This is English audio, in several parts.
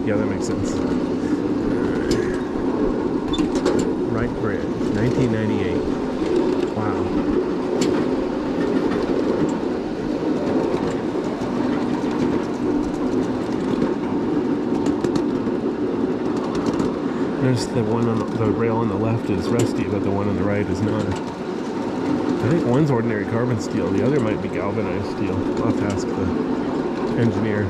Yeah, that makes sense. Right Bridge, 1998. Wow. There's the one on the rail on the left is rusty, but the one on the right is not. I think one's ordinary carbon steel, the other might be galvanized steel. I'll have to ask the engineer.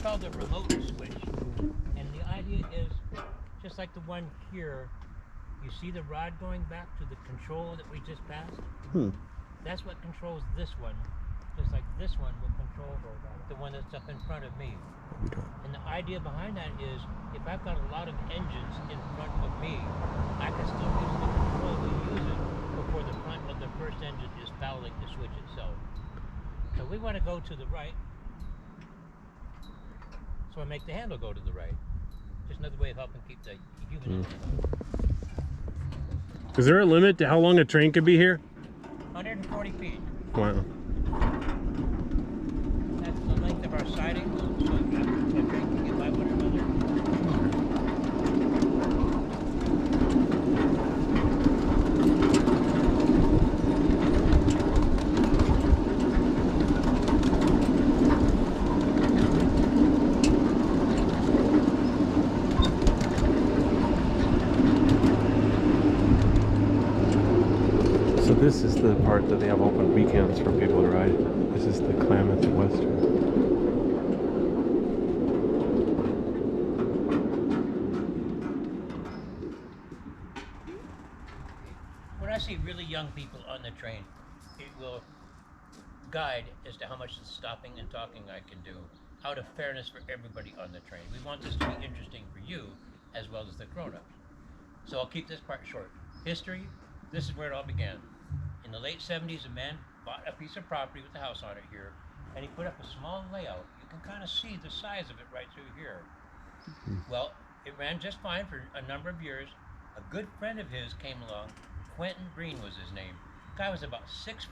Called a remote switch, and the idea is just like the one here. You see the rod going back to the control that we just passed? That's what controls this one, just like this one will control the one that's up in front of me. And the idea behind that is if I've got a lot of engines in front of me, I can still use the control to use it before the front of the first engine is fouling the switch itself. So we want to go to the right. So I make the handle go to the right. Just another way of helping keep the human engine. Is there a limit to how long a train could be here? 140 feet. Wow. That's the length of our sidings, so a train can get by one another. So this is the part that they have open weekends for people to ride. This is the Klamath Western. When I see really young people on the train, it will guide as to how much stopping and talking I can do, out of fairness for everybody on the train. We want this to be interesting for you as well as the grown-ups. So I'll keep this part short. History, this is where it all began. In the late 70s, a man bought a piece of property with a house on it here, and he put up a small layout. You can kind of see the size of it right through here. Well, it ran just fine for a number of years. A good friend of his came along. Quentin Green was his name. Guy was about 6'6",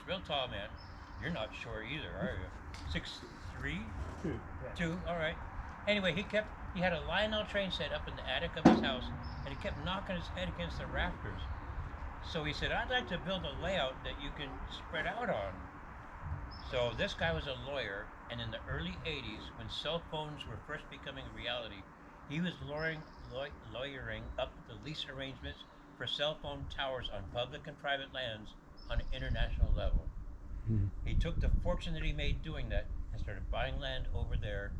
real tall man. You're not sure either, are you? 6'3"? 2, all right. Anyway, he had a Lionel train set up in the attic of his house, and he kept knocking his head against the rafters. So he said, I'd like to build a layout that you can spread out on. So this guy was a lawyer, and in the early 80s, when cell phones were first becoming a reality, he was lawyering up the lease arrangements for cell phone towers on public and private lands on an international level. He took the fortune that he made doing that and started buying land over there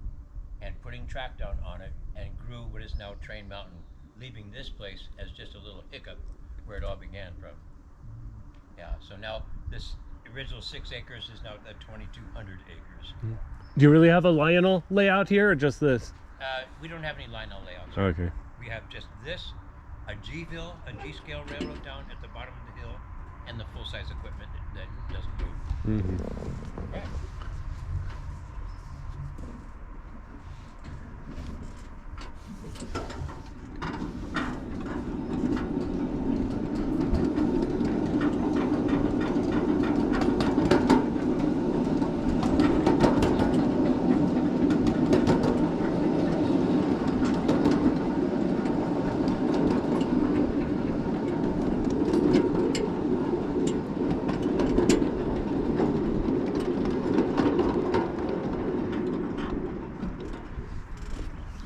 and putting track down on it, and grew what is now Train Mountain, leaving this place as just a little hiccup where it all began from. Yeah, so now this original 6 acres is now the 2,200 acres. Do you really have a Lionel layout here, or just this? We don't have any Lionel layouts. Okay. We have just this, a G-scale railroad down at the bottom of the hill, and the full-size equipment that doesn't move. Right.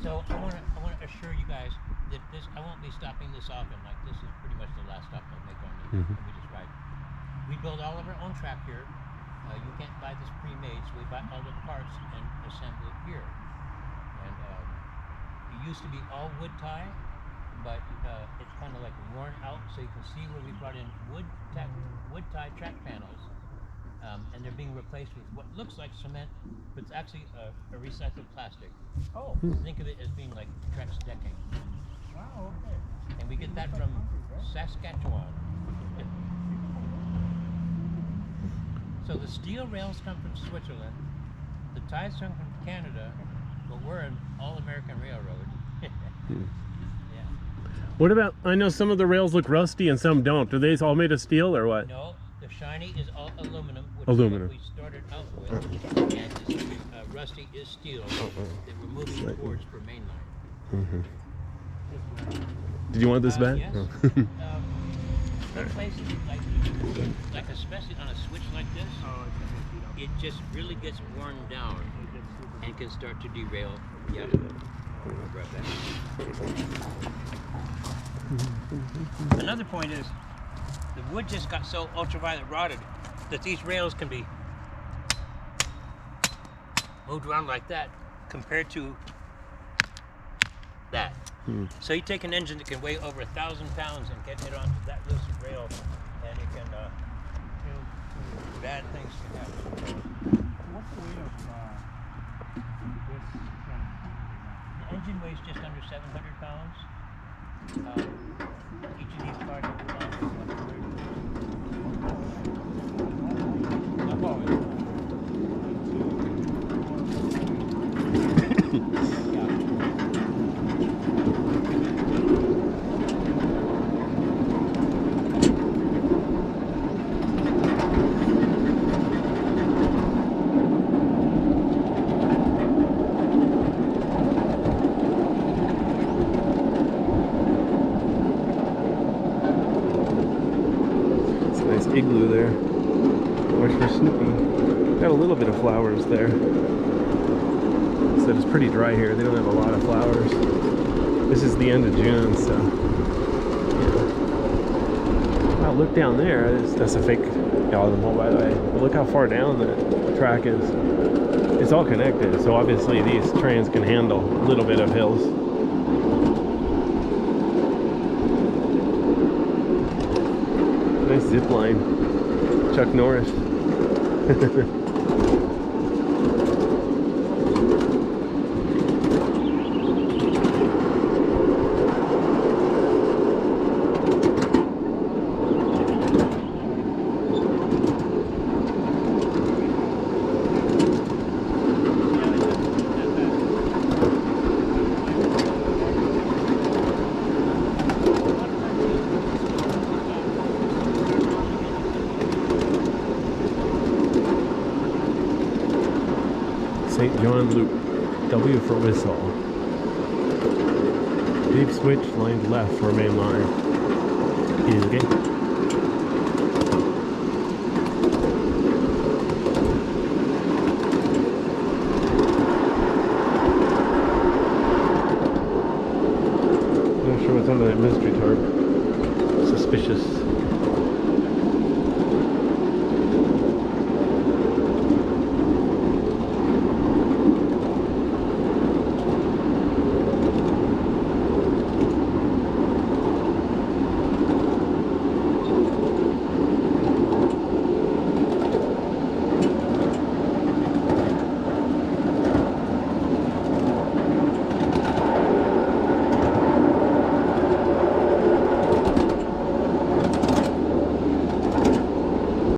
So I want to assure you guys that I won't be stopping this often. Like, this is pretty much the last stop I'll make on this. We just ride. We build all of our own track here. You can't buy this pre-made, so we buy all the parts and assemble it here. And it used to be all wood tie, but it's kind of like worn out. So you can see where we brought in wood tie track panels. And they're being replaced with what looks like cement, but it's actually a recycled plastic. Oh, think of it as being like Trex decking. Wow, okay. And we get that from Saskatchewan. So the steel rails come from Switzerland, the ties come from Canada, but we're an all-American railroad. Yeah. What about, I know some of the rails look rusty and some don't. Are they all made of steel or what? No, the shiny is all aluminum, which Aluminum. is what we started out with, and this rusty is steel that we're moving towards for mainline. Did you want this back? Yes. Oh. Some places, like especially on a switch like this, it just really gets worn down and can start to derail. Yeah. I'll grab that. Another point is the wood just got so ultraviolet rotted that these rails can be moved around like that compared to that. So you take an engine that can weigh over 1,000 pounds and get it onto that loose rail, and it can bad things can happen. What's the weight of this train? The engine weighs just under 700 pounds. Each of these cars are not always. Igloo there. Watch for Snoopy. Got a little bit of flowers there. So it's pretty dry here. They don't have a lot of flowers. This is the end of June, so yeah. Wow, look down there. That's a fake Galvin hole, by the way. But look how far down the track is. It's all connected, so obviously these trains can handle a little bit of hills. Nice zip line. Chuck Norris. St. John Loop, W for whistle. Deep switch, lined left for main line. Okay. Not sure what's under that mystery tarp. Suspicious.